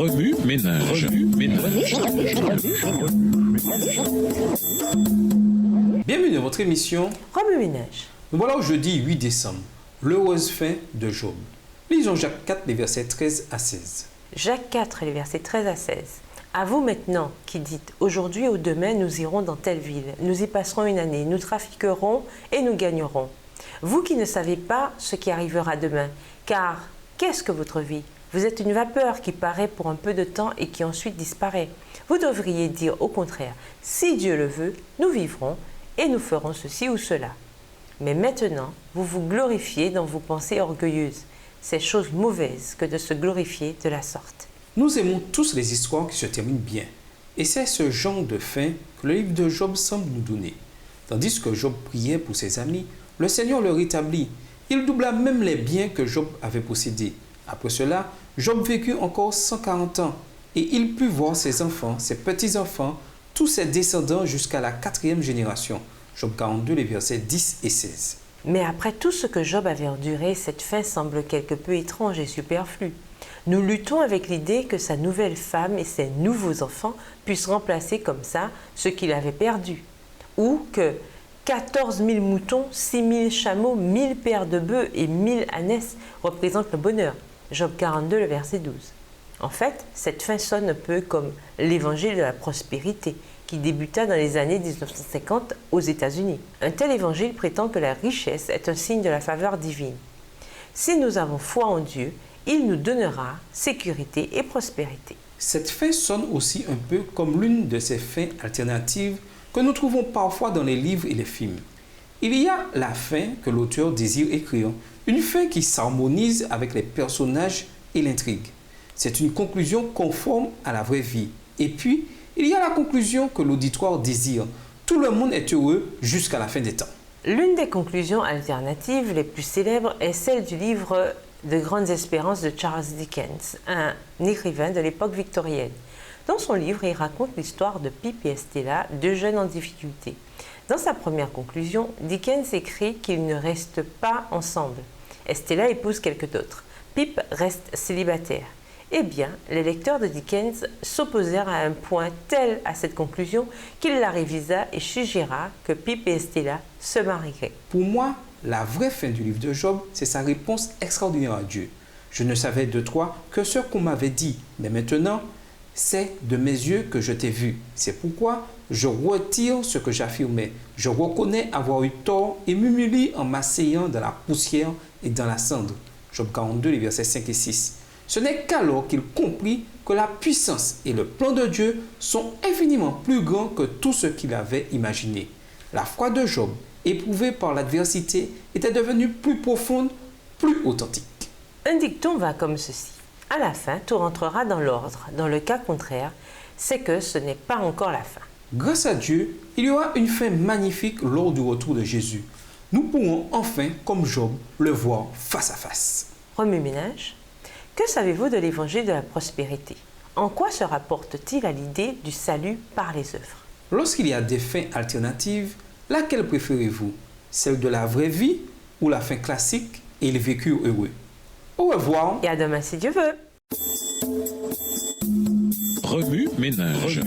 Remue ménage. Bienvenue dans votre émission Remue ménage. Nous voilà au jeudi 8 décembre, l'heureuse fin de Job. Lisons Jacques 4, les versets 13 à 16. Jacques 4, les versets 13 à 16. À vous maintenant qui dites, aujourd'hui ou demain nous irons dans telle ville, nous y passerons une année, nous trafiquerons et nous gagnerons. Vous qui ne savez pas ce qui arrivera demain, car qu'est-ce que votre vie? Vous êtes une vapeur qui paraît pour un peu de temps et qui ensuite disparaît. Vous devriez dire au contraire, si Dieu le veut, nous vivrons et nous ferons ceci ou cela. Mais maintenant, vous vous glorifiez dans vos pensées orgueilleuses. C'est chose mauvaise que de se glorifier de la sorte. Nous aimons tous les histoires qui se terminent bien. Et c'est ce genre de fin que le livre de Job semble nous donner. Tandis que Job priait pour ses amis, le Seigneur le rétablit. Il doubla même les biens que Job avait possédés. Après cela, Job vécut encore 140 ans. Et il put voir ses enfants, ses petits-enfants, tous ses descendants jusqu'à la 4e génération. Job 42, les versets 10 et 16. Mais après tout ce que Job avait enduré, cette fin semble quelque peu étrange et superflue. Nous luttons avec l'idée que sa nouvelle femme et ses nouveaux enfants puissent remplacer comme ça ce qu'il avait perdu. Ou que 14 000 moutons, 6 000 chameaux, 1000 paires de bœufs et 1000 ânesses représentent le bonheur. Job 42, le verset 12. En fait, cette fin sonne un peu comme l'évangile de la prospérité qui débuta dans les années 1950 aux États-Unis. Un tel évangile prétend que la richesse est un signe de la faveur divine. Si nous avons foi en Dieu, il nous donnera sécurité et prospérité. Cette fin sonne aussi un peu comme l'une de ces fins alternatives que nous trouvons parfois dans les livres et les films. Il y a la fin que l'auteur désire écrire, une fin qui s'harmonise avec les personnages et l'intrigue. C'est une conclusion conforme à la vraie vie. Et puis, il y a la conclusion que l'auditoire désire. Tout le monde est heureux jusqu'à la fin des temps. L'une des conclusions alternatives les plus célèbres est celle du livre de Grandes Espérances de Charles Dickens, un écrivain de l'époque victorienne. Dans son livre, il raconte l'histoire de Pip et Estella, deux jeunes en difficulté. Dans sa première conclusion, Dickens écrit qu'ils ne restent pas ensemble. Estella épouse quelqu'un d'autre. Pip reste célibataire. Eh bien, les lecteurs de Dickens s'opposèrent à un point tel à cette conclusion qu'il la révisa et suggéra que Pip et Estella se marieraient. Pour moi, la vraie fin du livre de Job, c'est sa réponse extraordinaire à Dieu. Je ne savais de toi que ce qu'on m'avait dit, mais maintenant, c'est de mes yeux que je t'ai vu. C'est pourquoi je retire ce que j'affirmais. Je reconnais avoir eu tort et m'humilie en m'asseyant dans la poussière et dans la cendre. Job 42, les versets 5 et 6. Ce n'est qu'alors qu'il comprit que la puissance et le plan de Dieu sont infiniment plus grands que tout ce qu'il avait imaginé. La foi de Job, éprouvée par l'adversité, était devenue plus profonde, plus authentique. Un dicton va comme ceci. À la fin, tout rentrera dans l'ordre. Dans le cas contraire, c'est que ce n'est pas encore la fin. Grâce à Dieu, il y aura une fin magnifique lors du retour de Jésus. Nous pourrons enfin, comme Job, le voir face à face. Remue ménage. Que savez-vous de l'évangile de la prospérité? En quoi se rapporte-t-il à l'idée du salut par les œuvres? Lorsqu'il y a des fins alternatives, laquelle préférez-vous? Celle de la vraie vie ou la fin classique et le vécu heureux? Au revoir. Et à demain si Dieu veut. Remue ménage.